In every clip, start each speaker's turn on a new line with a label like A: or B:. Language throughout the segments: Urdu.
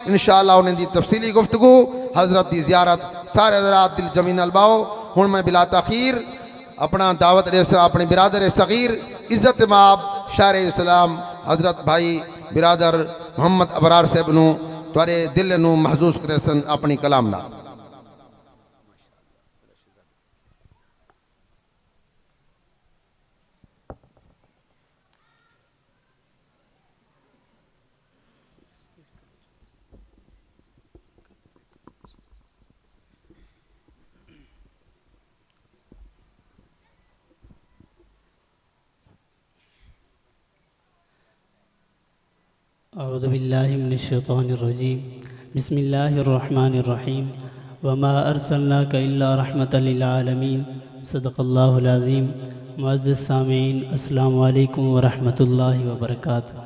A: انشاءاللہ انہیں دی تفصیلی گفتگو حضرت دی زیارت سارے حضرات دل جمین الباؤ ہن میں بلا تاخیر اپنا دعوت اپنے برادر صغیر عزت ماب شاعر اسلام حضرت بھائی برادر محمد ابرار صاحب نو توارے دل نو محظوظ کرے سن اپنی کلام نہ
B: اعوذ باللہ من الشیطان الرجیم بسم اللہ الرحمن الرحیم وما ارسلناک الا رحمتا للعالمین صدق اللہ العظیم معزز سامعین السلام علیکم ورحمۃ اللہ وبرکاتہ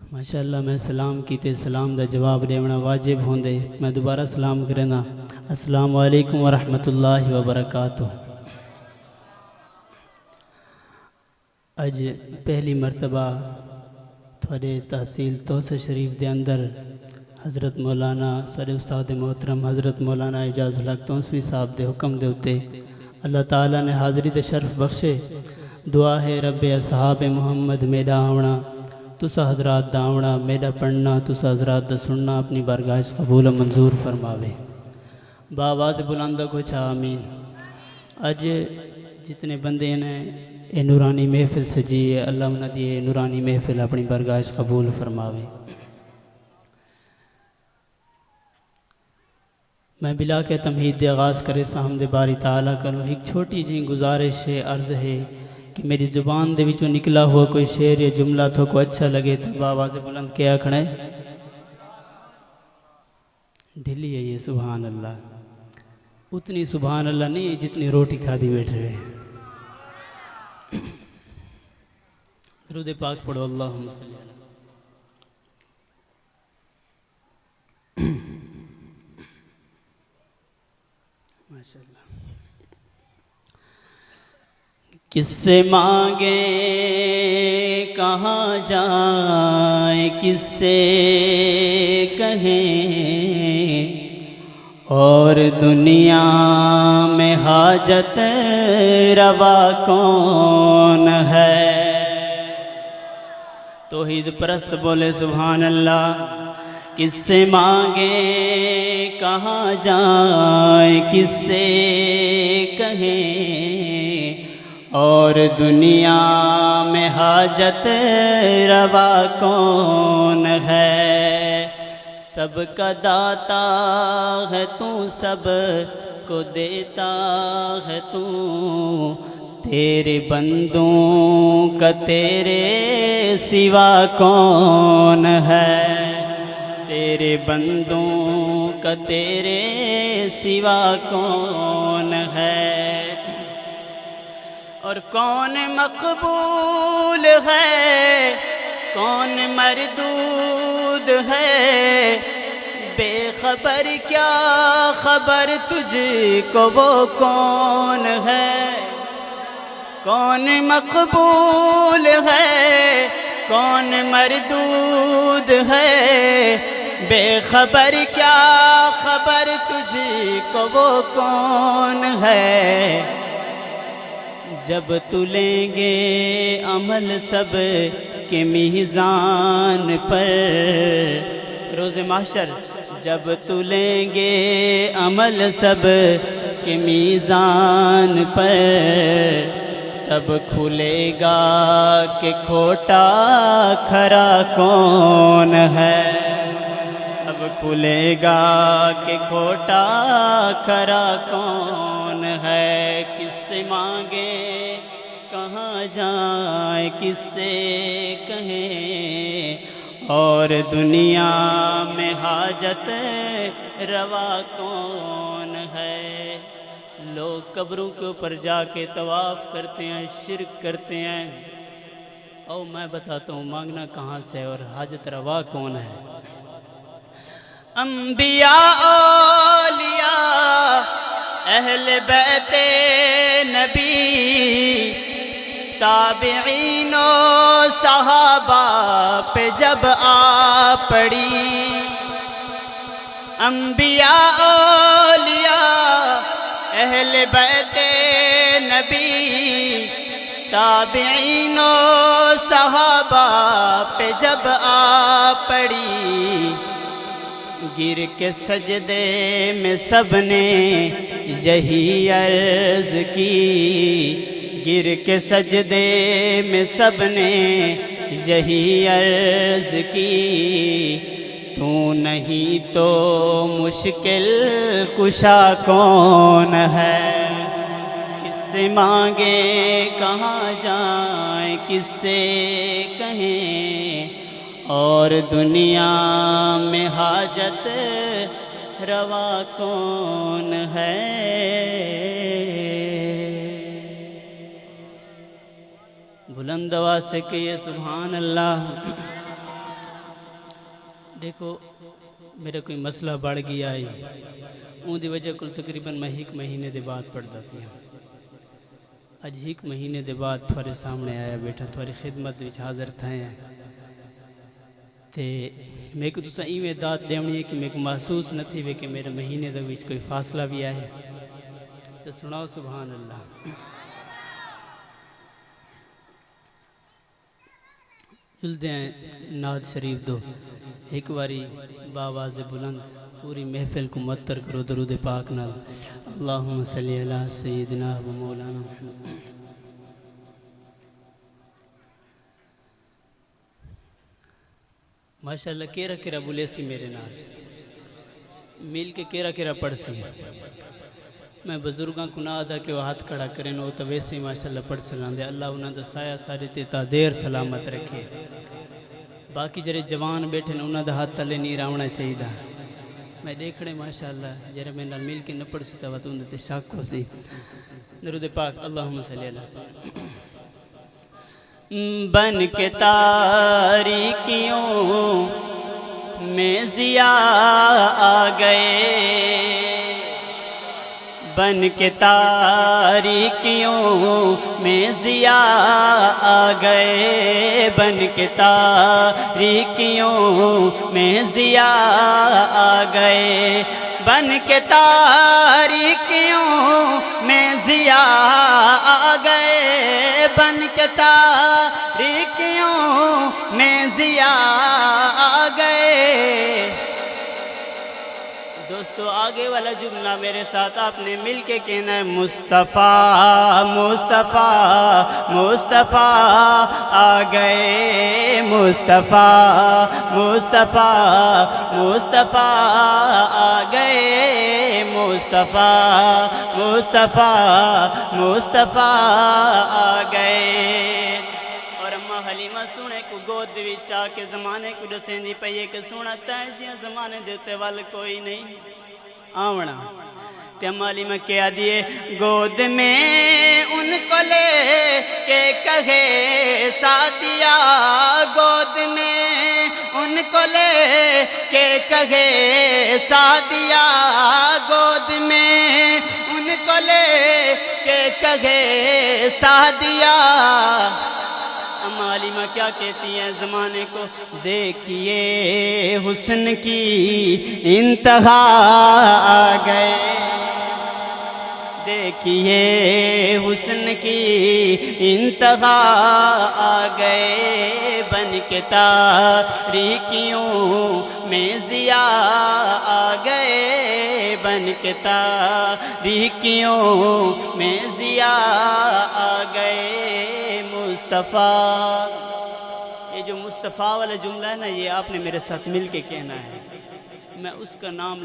B: ماشاءاللہ میں سلام کیتے سلام دا جواب دینا واجب ہوندے میں دوبارہ سلام کرنا السلام علیکم ورحمۃ اللہ وبرکاتہ اج پہلی مرتبہ تھوڑے تحصیل توسہ شریف دے اندر حضرت مولانا سر استاد محترم حضرت مولانا اعجاز الحق تونسوی صاحب دے حکم دے ہوتے اللہ تعالیٰ نے حاضری دے شرف بخشے دعا ہے رب اصحاب محمد میڈا آونا تسا حضرات دا آونا میڈا پڑھنا تسا حضرات دا سننا اپنی بارگاہ قبول و منظور فرماوے بآواز بلندہ کو چھا آمین اج جتنے بندے ہیں اے نورانی محفل سجی ہے اللہ انہ دی نورانی محفل اپنی بارگاہ قبول فرماوے میں بلا کے تمہید دے آغاز کرے ساہم دے باری تعالیٰ کروں ایک چھوٹی جی گزارش ہے عرض ہے کہ میری زبان دے وچوں نکلا ہوا کوئی شعر یا جملہ تو کو اچھا لگے تو آواز بلند کیا کھڑے ڈھلی ہے یہ سبحان اللہ اتنی سبحان اللہ نہیں جتنی روٹی کھا دی بیٹھ رہے درود پاک پڑھو اللہم صلی اللہ ماشاءاللہ کس سے مانگے کہاں جائیں کس سے کہیں اور دنیا میں حاجت روا کون ہے توحید پرست بولے سبحان اللہ کس سے مانگیں کہاں جائیں کس سے کہیں اور دنیا میں حاجت روا کون ہے سب کا داتا ہے تو سب کو دیتا ہے تو تیرے بندوں کا تیرے سوا کون ہے تیرے بندوں کا تیرے سوا کون ہے اور کون مقبول ہے کون مردود ہے بے خبر کیا خبر تجھ کو وہ کون ہے کون مقبول ہے کون مردود ہے بے خبر کیا خبر تجھ کو وہ کون ہے جب تلیں گے عمل سب کے میزان پر روز محشر جب تلیں گے عمل سب کے میزان پر تب کھلے گا کہ کھوٹا کھرا کون ہے تب کھلے گا کہ کھوٹا کھرا کون ہے کس سے مانگیں کہاں جائیں کس سے کہیں اور دنیا میں حاجت روا کون ہے لوگ قبروں کے اوپر جا کے طواف کرتے ہیں شرک کرتے ہیں او میں بتاتا ہوں مانگنا کہاں سے اور حاجت روا کون ہے انبیاء اولیاء اہل بیت نبی تابعین و صحابہ پہ جب آ پڑی، انبیاء اولیاء اہل بیت نبی، تابعین و صحابہ پہ جب آ پڑی، گر کے سجدے میں سب نے یہی عرض کی، گر کے سجدے میں سب نے یہی عرض کی، تو نہیں تو مشکل کشا کون ہے، کس سے مانگے کہاں جائیں، کس سے کہیں، اور دنیا میں حاجت روا کون ہے۔ بلند آواز سے کہیے سبحان اللہ۔ دیکھو میرا کوئی مسئلہ بڑھ گیا ہے، اون دی وجہ کل تقریباً میں ایک مہینے دے بعد پڑھتا پیا، اج ایک مہینے دے بعد تھوڑے سامنے آیا بیٹھا، تھوڑی خدمت وچ حاضر تھے ہیں تے میں کو تسا ایویں داد دیونی ہے کہ میں کو محسوس نہ تھی کہ میرے مہینے دے وچ کوئی فاصلہ بھی آئے، تو سناؤ سبحان اللہ۔ جلدے ہیں نعت شریف دو، ایک باری باواز بلند پوری محفل کو معطر کرو درود پاک نال، اللہم صلی علی سیدنا و مولانا محمد۔ ماشاءاللہ کیرا کیرا بولے سی میرے نال مل کے کیرا کیرا پڑھ سی، میں بزرگاں کو نہ آدھا کہ وہ ہاتھ کھڑا کریں وہ تو ویسے ہی ماشاءاللہ پڑھ سلام دے، اللہ انہاں دا سایہ سارے تے دیر سلامت رکھے، باقی جرے جوان بیٹھے انہاں دا ہاتھ تلے نہیں راونا چاہیے، میں دیکھنے ماشاءاللہ جرے میں نال مل کے نہ پڑھ ستا وہ تو انہاں تے شک ہو سی۔ درود پاک اللہم صلی اللہ علیہ وسلم۔ بن کے تاریکیوں میں ضیاء آ گئے، بن کے تاریکیوں میں ضیاء آ گئے، بن کے تاریکیوں میں ضیاء آ گئے، بن کے تاریکیوں میں ضیاء آ گئے، بن کے تاریکیوں میں ضیاء آ گئے۔ دوستو آگے والا جملہ میرے ساتھ آپ نے مل کے کہنا ہے، مصطفیٰ مصطفیٰ مصطفیٰ آ گئے، مصطفیٰ مصطفیٰ مصطفیٰ آ گئے، مصطفیٰ مصطفیٰ مصطفیٰ آ گئے۔ اور اماں حلیمہ سونے کو گود وچ آ کے زمانے کو دسیں دی پئیے کہ سونا تیجیاں زمانے دیتے وال کوئی نہیں آونا، تے اماں حلیمہ کہہ دیے گود میں ان کو لے کے کہے ساتھیا، گود میں ان کو لے کے کہے ساتھیا، گود میں ان کو لے کے کہے ساتھیا۔ اماں حلیمہ کیا کہتی ہیں زمانے کو، دیکھیے حسن کی انتہا آ گئے، دیکھیے حسن کی انتہا آ گئے، بن کے تاریکیوں میں ضیاء آ گئے، بن کے تاریکیوں میں ضیاء آ گئے، مصطفیٰ۔ یہ جو مصطفیٰ والا جملہ ہے نا، یہ آپ نے میرے ساتھ مل کے کہنا ہے، میں اس کا نام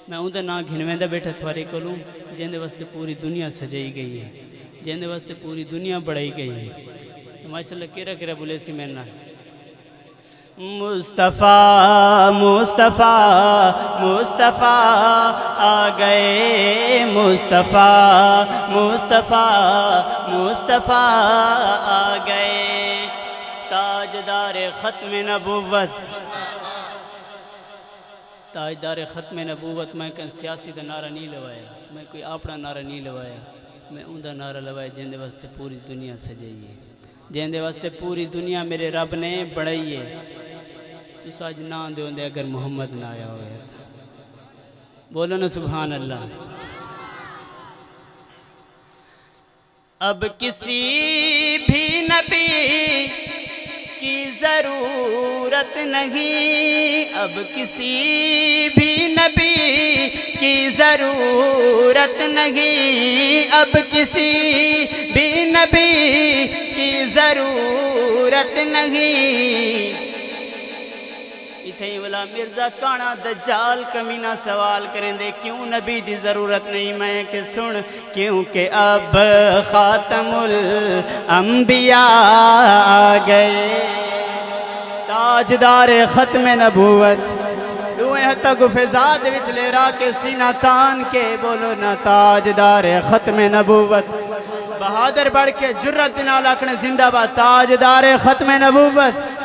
B: میں اندر نہ گھنویندہ بیٹھا تھوڑے کولوں جن دے واسطے پوری دنیا سجائی گئی ہے، جن دے واسطے پوری دنیا بڑھائی گئی ہے، ماشاءاللہ کیرا کیرا بولے سی میں نہ مصطفیٰ مصطفیٰ مصطفیٰ آ گئے، مصطفیٰ مصطفیٰ مصطفیٰ آ گئے، تاجدار ختم نبوت، تاجدار ختم نبوت۔ میں کہیں سیاسی دا نعرہ نہیں لوایا، میں کوئی اپنا نعرہ نہیں لوایا، میں اندہ نعرہ لوائے جن واسطے پوری دنیا سجائیے جن واسطے پوری دنیا میرے رب نے بڑھائیے تو ساج نہ دے ہوندے اگر محمد نہ آیا ہوئے بولو نا سبحان اللہ اب کسی بھی نبی کی ضرورت نہیں اب کسی بھی نبی کی ضرورت نہیں اب کسی بھی نبی کی ضرورت نہیں اتھے والا مرزا کانا دجال کمینہ سوال کریں دے کیوں نبی دی ضرورت نہیں میں کہ سن کیونکہ اب خاتم الانبیاء آ گئے تاجدار ختم نبوت دوئے حتی گفزاد وچ لے را کے سینہ تان کے بولو نا تاجدار ختم نبوت بہادر بڑھ کے جرت نال اکنے زندہ با تاجدار ختم نبوت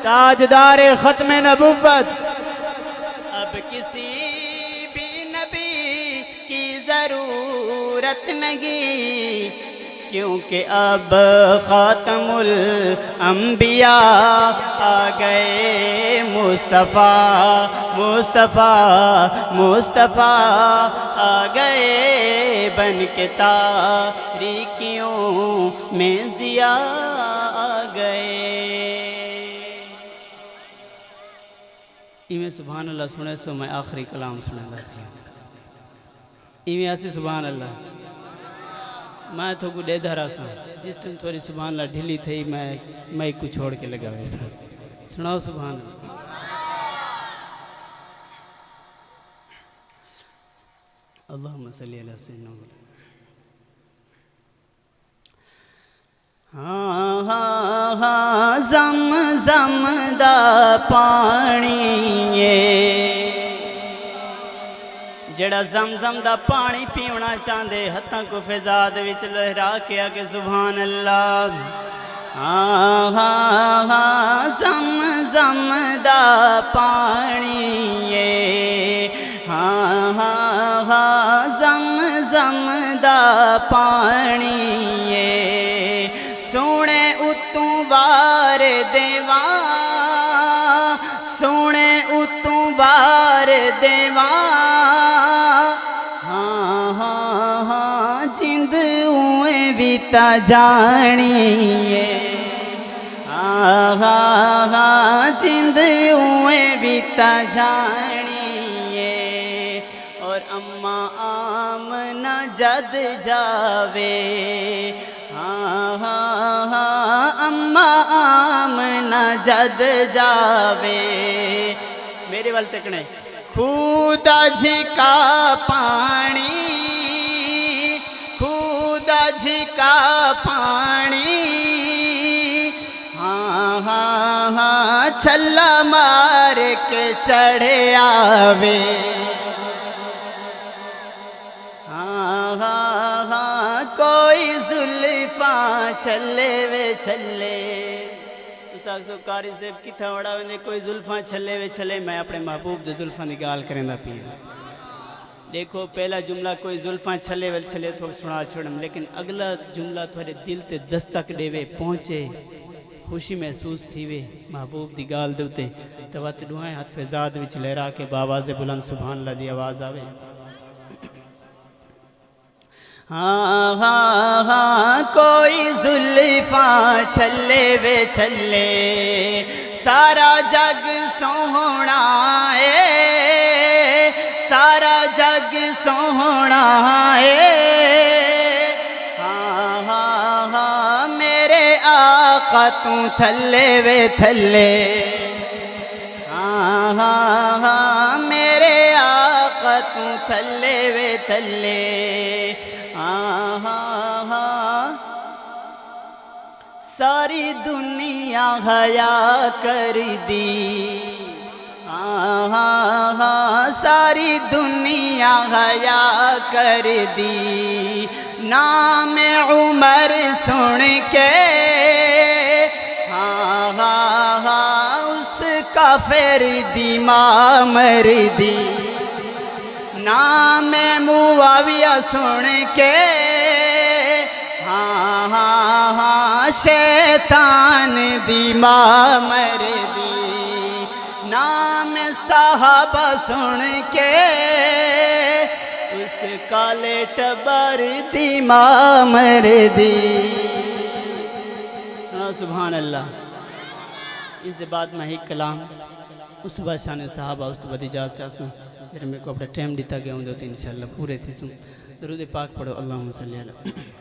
B: تاجدار ختم نبوت اب کسی بھی نبی کی ضرورت نہیں کیونکہ اب خاتم الانبیاء آ گئے مصطفیٰ مصطفیٰ مصطفیٰ آ گئے بن کے تاریکیوں میں ضیاء آ گئے ایویں سبحان اللہ سنے سو میں آخری کلام سنے گا ایویں ایسی سبحان اللہ میں تو کو دے دھرا سا جس ٹائم تھوڑی سبحان اللہ ڈھلی تھی میں کو چھوڑ کے لگا ویسا سناؤ سبحان اللہ اللہم صلی علیہ وسلم ہاں ہاں ہاں زم زم دا پانی جڑا زم زم دا پانی پیونا چاندے ہتھاں کو فضاد وچ لہرا کے آگے سبحان اللہ ہاں ہاں ہاں زم زم دا پانی ہاں ہاں ہاں زم زم دا پانی سونے اتوں بار دیواں سونے اتوں بار دیواں ہاں ہاں ہاں جند اویں بھی تا جانی ہاں ہاں ہاں جند اویں بھی تا جانی اور اماں آمنہ جد جاوے ہاں ہاں ہاں اماں آمنہ جد جاوے میرے وال تکنے خدا جھکا پانی خدا جھکا پانی ہاں ہاں ہاں چھلا مار کے چڑھے آوے ہاں ہاں ہاں کوئی زلفاں چھلے وے چھلے سو کاری صاحب کی تھا وڑا وندے کوئی زلفاں چھلے وے چھلے میں اپنے محبوب دے زلفاں نگال کریں دا پیا دیکھو پہلا جملہ کوئی زلفاں چھلے وے چھلے تھوڑ سنا چھوڑم لیکن اگلا جملہ تھوڑے دل تے دستک دے وے پہنچے خوشی محسوس تھی وے محبوب دی گال دوتے توات دعائیں ہاتھ فضاد وچ لہرا کے باواز بلند سبحان اللہ دی آواز آوے ہاں ہاں ہاں کوئی زلفاں چھلے وے چھلے سارا جگ سوہنا ہے سارا جگ سوہنا ہے ہاں ہاں ہاں میرے آقا تو تھلے وے تھلے ہاں ہاں ہاں میرے آقا تو تھلے وے تھلے ہاں ہاں ہاں ساری دنیا حیا کر دی ہاں ہاں ہاں ساری دنیا حیا کر دی نام عمر سن کے ہاں ہاں ہاں اس کافر دی ماں مر دی نام معاویہ سن کے ہاں ہاں ہاں شیطان دی ماں مردی نام صحابہ سن کے اس کالے ٹبر دی ماں مردی سنا سبحان اللہ. اس کے بعد میں ایک کلام اس بعد شان صحابہ اس بعد اجازت چاہوں پھر میرے کو اپنا ٹائم دیتا گیا ہوں تو انشاءاللہ پورے تھی سوں درود پاک پڑھو اللہم صلی اللہ علیہ